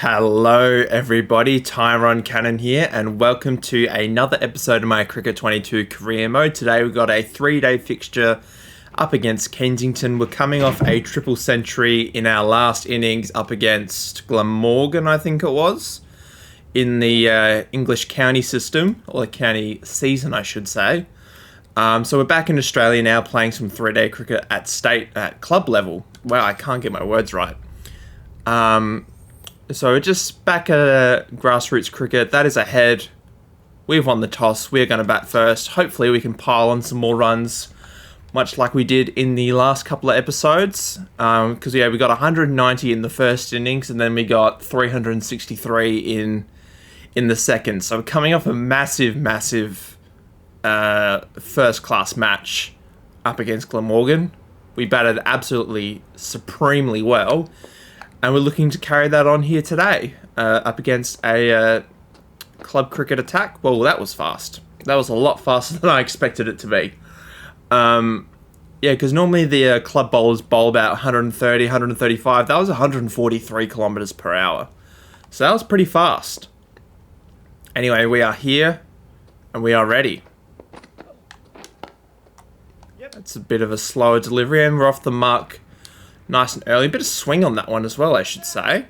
Hello everybody, Tyrone Cannon here and welcome to another episode of my Cricket 22 career mode. Today we've got a 3-day fixture up against Kensington. We're coming off a triple century in our last innings up against Glamorgan, I think it was, in the English county system, or the county season I should say. So we're back in Australia now playing some 3-day cricket at club level. Wow, I can't get my words right. So we're just back at grassroots cricket. That is ahead. We've won the toss. We're going to bat first. Hopefully we can pile on some more runs, much like we did in the last couple of episodes. Because we got 190 in the first innings, and then we got 363 in the second. So we're coming off a massive first-class match up against Glamorgan. We batted absolutely supremely well. And we're looking to carry that on here today, up against a club cricket attack. Well, that was fast. That was a lot faster than I expected it to be. Because normally the club bowlers bowl about 130, 135. That was 143 kilometers per hour. So that was pretty fast. Anyway, we are here, and we are ready. It's a bit of a slower delivery, and we're off the mark nice and early. A bit of swing on that one as well, I should say.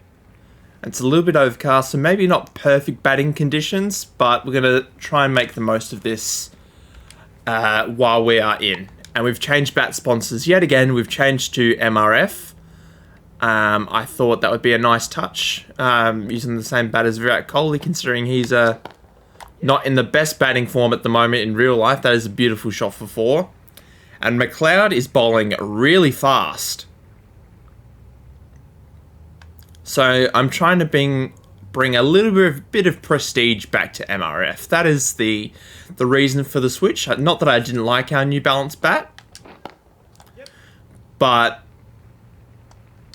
It's a little bit overcast, so maybe not perfect batting conditions, but we're going to try and make the most of this while we are in. And we've changed bat sponsors yet again. We've changed to MRF. I thought that would be a nice touch, using the same bat as Virat Kohli, considering he's not in the best batting form at the moment in real life. That is a beautiful shot for 4. And McLeod is bowling really fast. So I'm trying to bring a little bit of prestige back to MRF. That is the reason for the switch. Not that I didn't like our New Balance bat, but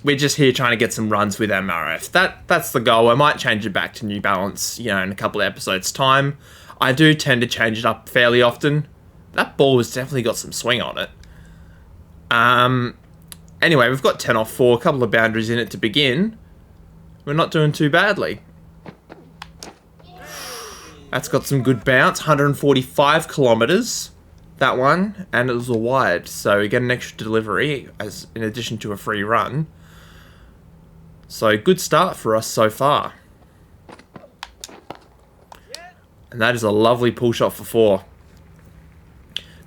we're just here trying to get some runs with MRF. That's the goal. I might change it back to New Balance, in a couple of episodes' time. I do tend to change it up fairly often. That ball has definitely got some swing on it. Anyway, we've got 10 off 4, a couple of boundaries in it to begin. We're not doing too badly. That's got some good bounce, 145 kilometers, that one, and it was a wide, so we get an extra delivery as in addition to a free run. So good start for us so far. And that is a lovely pull shot for 4.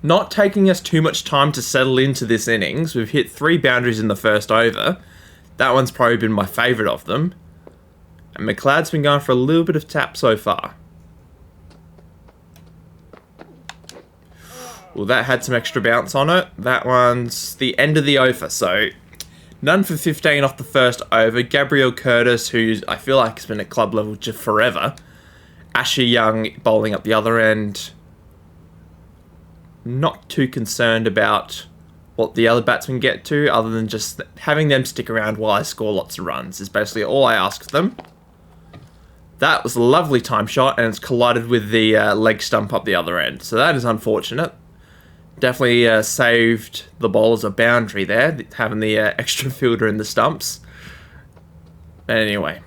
Not taking us too much time to settle into this innings. We've hit 3 boundaries in the first over. That one's probably been my favourite of them. And McLeod's been going for a little bit of tap so far. Well, that had some extra bounce on it. That one's the end of the over, so none for 15 off the first over. Gabriel Curtis, who I feel like has been at club level just forever. Asher Young bowling up the other end. Not too concerned about what the other batsmen get to, other than just having them stick around while I score lots of runs is basically all I ask of them. That was a lovely time shot, and it's collided with the leg stump up the other end. So that is unfortunate. Definitely saved the bowlers a boundary there, having the extra fielder in the stumps. But anyway.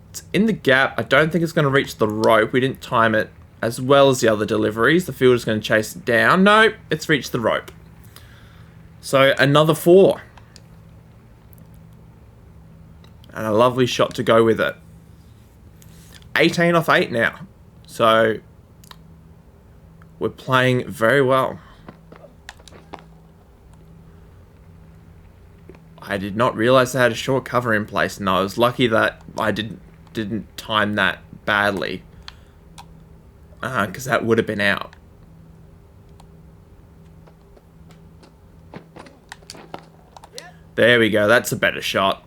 It's in the gap. I don't think it's going to reach the rope. We didn't time it as well as the other deliveries. The fielder's going to chase it down. No, it's reached the rope. So another 4. And a lovely shot to go with it. 18 off 8 now. So we're playing very well. I did not realise they had a short cover in place, and I was lucky that I didn't time that badly. Because that would have been out. There we go. That's a better shot.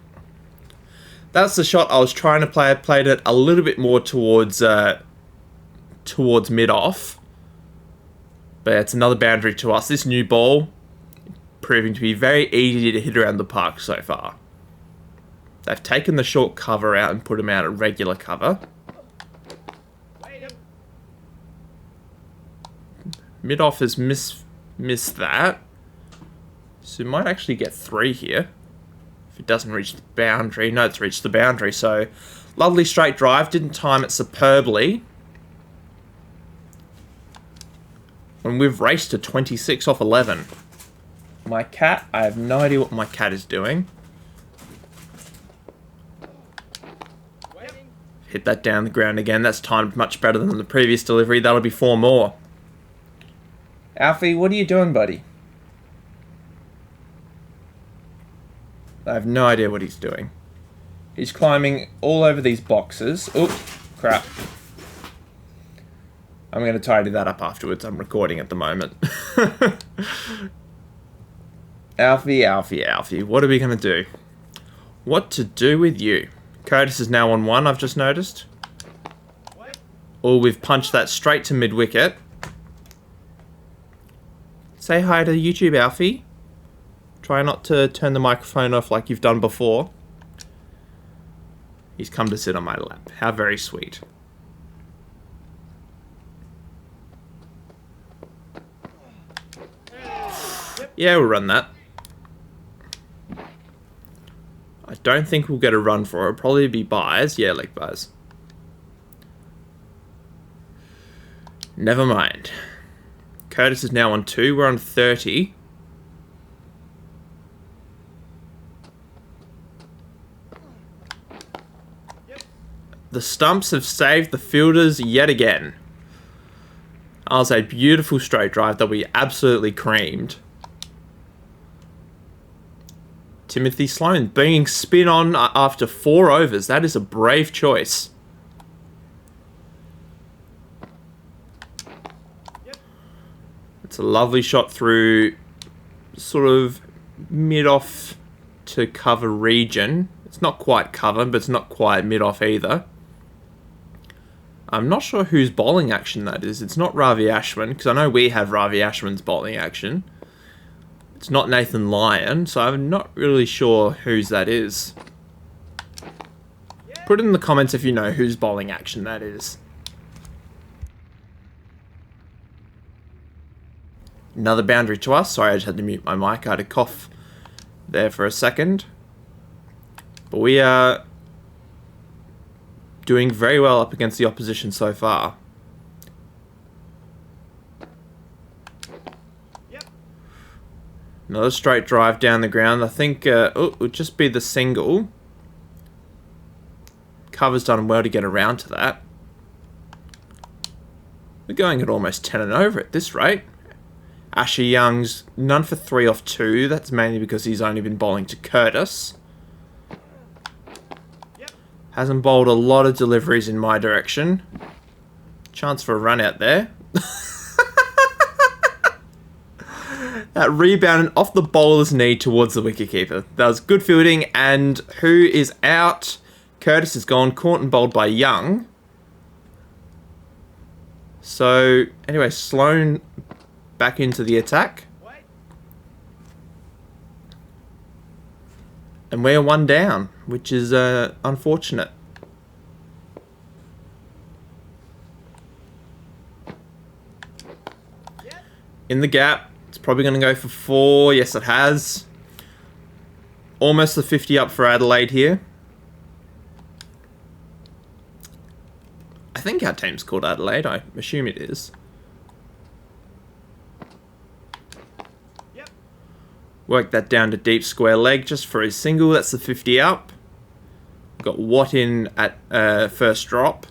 That's the shot I was trying to play. I played it a little bit more towards mid-off. But it's another boundary to us. This new ball proving to be very easy to hit around the park so far. They've taken the short cover out and put them out at regular cover. Mid-off has missed that. So we might actually get 3 here. If it doesn't reach the boundary. No, it's reached the boundary. So, lovely straight drive. Didn't time it superbly. And we've raced to 26 off 11. My cat, I have no idea what my cat is doing. Hit that down the ground again. That's timed much better than the previous delivery. That'll be 4 more. Alfie, what are you doing, buddy? I have no idea what he's doing. He's climbing all over these boxes. Oh, crap. I'm going to tidy that up afterwards. I'm recording at the moment. Alfie, Alfie, Alfie. What are we going to do? What to do with you? Curtis is now on 1, I've just noticed. Oh, we've punched that straight to mid-wicket. Say hi to YouTube, Alfie. Try not to turn the microphone off like you've done before. He's come to sit on my lap. How very sweet. Yeah, we'll run that. I don't think we'll get a run for it. It'll probably be buys. Yeah, leg buys. Never mind. Curtis is now on 2. We're on 30. The stumps have saved the fielders yet again. That was a beautiful straight drive that we absolutely creamed. Timothy Sloan bringing spin on after 4 overs. That is a brave choice. It's a lovely shot through sort of mid-off to cover region. It's not quite cover, but it's not quite mid-off either. I'm not sure whose bowling action that is. It's not Ravi Ashwin, because I know we have Ravi Ashwin's bowling action. It's not Nathan Lyon, so I'm not really sure whose that is. Put it in the comments if you know whose bowling action that is. Another boundary to us. Sorry, I just had to mute my mic. I had a cough there for a second. But we are doing very well up against the opposition so far. Another straight drive down the ground. I think it would just be the single. Cover's done well to get around to that. We're going at almost 10 and over at this rate. Asher Young's none for 3 off 2. That's mainly because he's only been bowling to Curtis. Hasn't bowled a lot of deliveries in my direction. Chance for a run out there. That rebounded off the bowler's knee towards the wicketkeeper. That was good fielding, and who is out? Curtis is gone, caught and bowled by Young. So, anyway, Sloan back into the attack. And we're 1 down, which is unfortunate. In the gap. It's probably going to go for 4. Yes, it has. Almost the 50 up for Adelaide here. I think our team's called Adelaide. I assume it is. Work that down to deep square leg just for his single. That's the 50 up. We've got Watt in at first drop.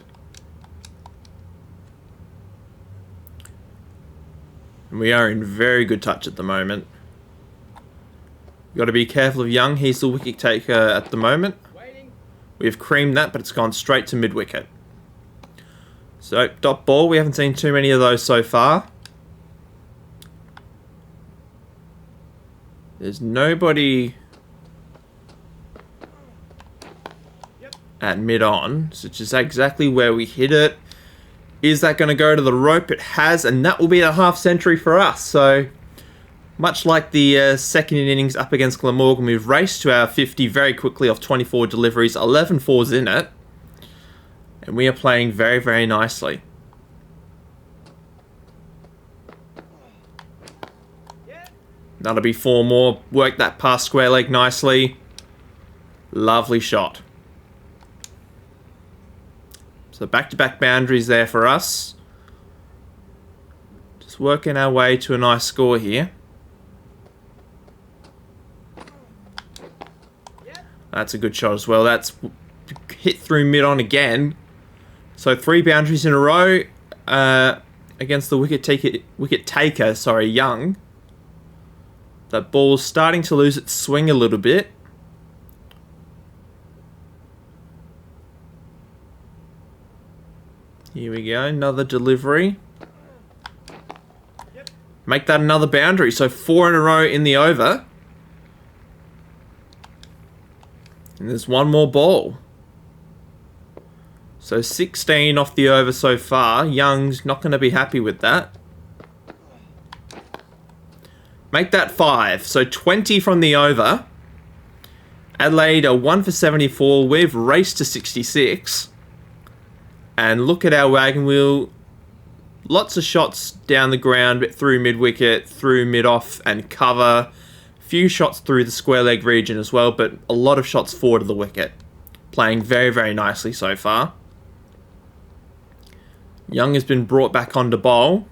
And we are in very good touch at the moment. Got to be careful of Young. He's the wicket taker at the moment. We've creamed that, but it's gone straight to mid-wicket. So, dot ball. We haven't seen too many of those so far. There's nobody at mid-on, which is exactly where we hit it. Is that going to go to the rope? It has, and that will be a half century for us. So, much like the second innings up against Glamorgan, we've raced to our 50 very quickly off 24 deliveries, 11 fours in it. And we are playing very, very nicely. That'll be 4 more. Work that past square leg nicely. Lovely shot. So back-to-back boundaries there for us. Just working our way to a nice score here. That's a good shot as well. That's hit through mid-on again. So 3 boundaries in a row against the wicket taker, Young. That ball's starting to lose its swing a little bit. Here we go, another delivery. Make that another boundary. So 4 in a row in the over. And there's one more ball. So 16 off the over so far. Young's not going to be happy with that. Make that 5. So 20 from the over. Adelaide are 1 for 74. We've raced to 66. And look at our wagon wheel. Lots of shots down the ground, through mid-wicket, through mid-off and cover. Few shots through the square leg region as well, but a lot of shots forward of the wicket. Playing very, very nicely so far. Young has been brought back on to bowl.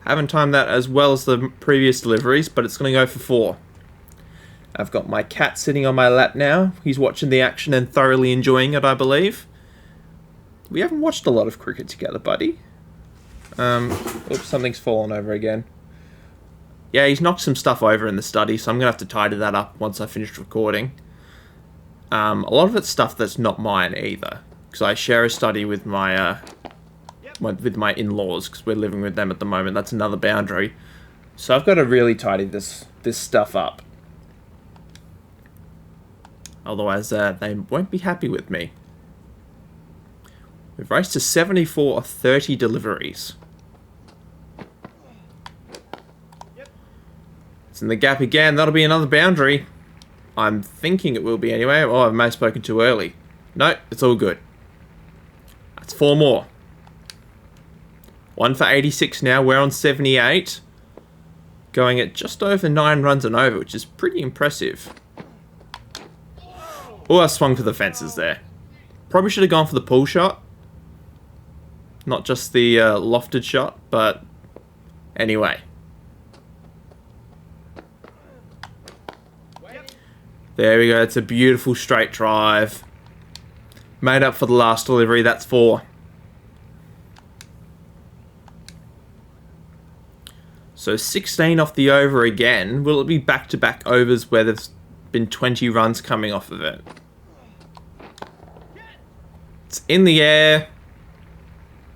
Haven't timed that as well as the previous deliveries, but it's going to go for 4. I've got my cat sitting on my lap now. He's watching the action and thoroughly enjoying it, I believe. We haven't watched a lot of cricket together, buddy. Oops, something's fallen over again. Yeah, he's knocked some stuff over in the study, so I'm going to have to tidy that up once I finish recording. A lot of it's stuff that's not mine either, because I share a study with my in-laws, because we're living with them at the moment. That's another boundary. So I've got to really tidy this stuff up. Otherwise, they won't be happy with me. We've raced to 74 of 30 deliveries. It's in the gap again. That'll be another boundary. I'm thinking it will be anyway. Oh, I may have spoken too early. No, it's all good. That's 4 more. 1 for 86 now. We're on 78. Going at just over 9 runs and over, which is pretty impressive. Oh, I swung for the fences there. Probably should have gone for the pull shot. Not just the lofted shot, but anyway. There we go. It's a beautiful straight drive. Made up for the last delivery. That's 4. So 16 off the over again. Will it be back-to-back overs where there's been 20 runs coming off of it? It's in the air,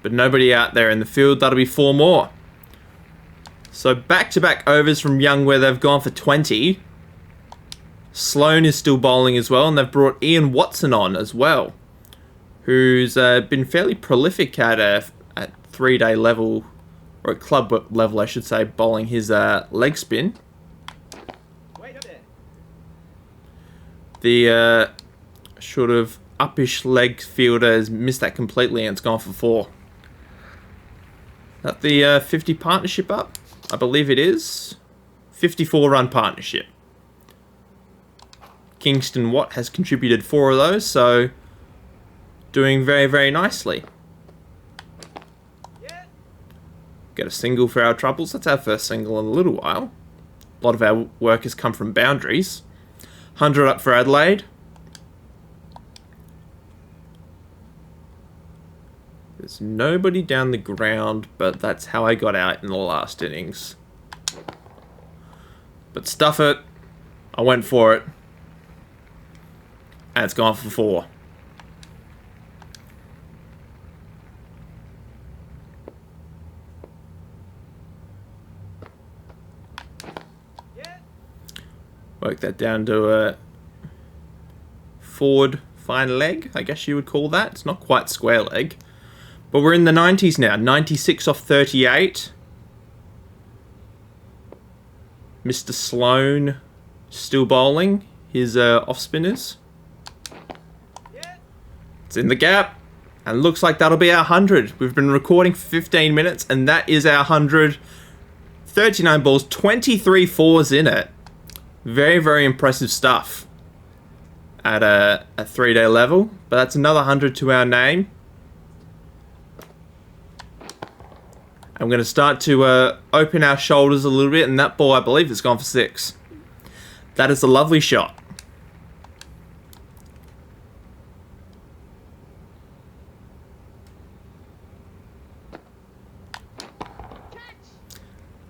but nobody out there in the field. That'll be 4 more. So back-to-back overs from Young where they've gone for 20. Sloane is still bowling as well, and they've brought Ian Watson on as well, who's been fairly prolific at 3-day level, or at club level I should say, bowling his leg spin. The sort of uppish leg fielder has missed that completely and it's gone for 4. That the 50 partnership up? I believe it is. 54 run partnership. Kingston Watt has contributed 4 of those, so doing very, very nicely. Get a single for our troubles. That's our first single in a little while. A lot of our work has come from boundaries. 100 up for Adelaide. There's nobody down the ground, but that's how I got out in the last innings. But stuff it. I went for it. And it's gone for 4. Work that down to a forward fine leg, I guess you would call that. It's not quite square leg. But we're in the 90s now. 96 off 38. Mr. Sloane still bowling his off spinners. It's in the gap. And looks like that'll be our 100. We've been recording for 15 minutes and that is our 100. 39 balls, 23 fours in it. Very, very impressive stuff at a 3-day level. But that's another 100 to our name. I'm going to start to open our shoulders a little bit, and that ball, I believe, has gone for 6. That is a lovely shot.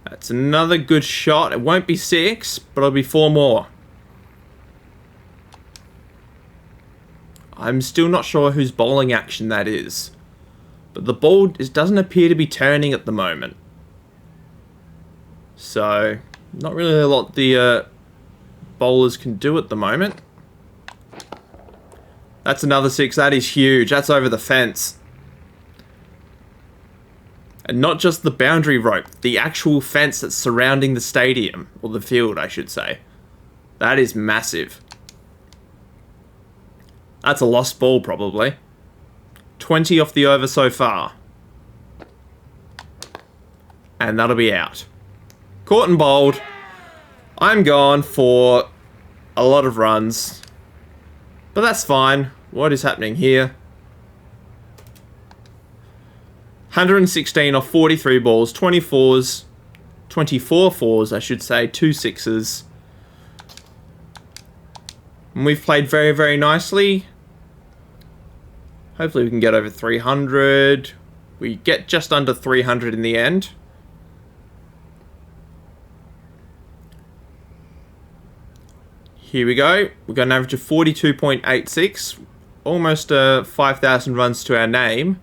That's another good shot. It won't be 6, but it'll be 4 more. I'm still not sure whose bowling action that is. But the ball doesn't appear to be turning at the moment. So, not really a lot the bowlers can do at the moment. That's another 6. That is huge. That's over the fence. And not just the boundary rope, the actual fence that's surrounding the stadium, or the field, I should say. That is massive. That's a lost ball, probably. 20 off the over so far. And that'll be out. Caught and bowled. I'm gone for a lot of runs. But that's fine. What is happening here? 116 off 43 balls. 24 fours, I should say. 2 6s. And we've played very, very nicely. Hopefully we can get over 300. We get just under 300 in the end. Here we go. We've got an average of 42.86. Almost 5,000 runs to our name.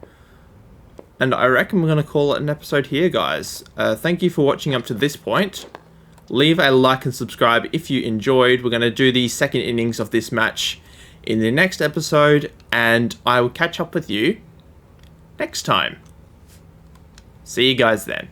And I reckon we're going to call it an episode here, guys. Thank you for watching up to this point. Leave a like and subscribe if you enjoyed. We're going to do the second innings of this match in the next episode, and I will catch up with you next time. See you guys then.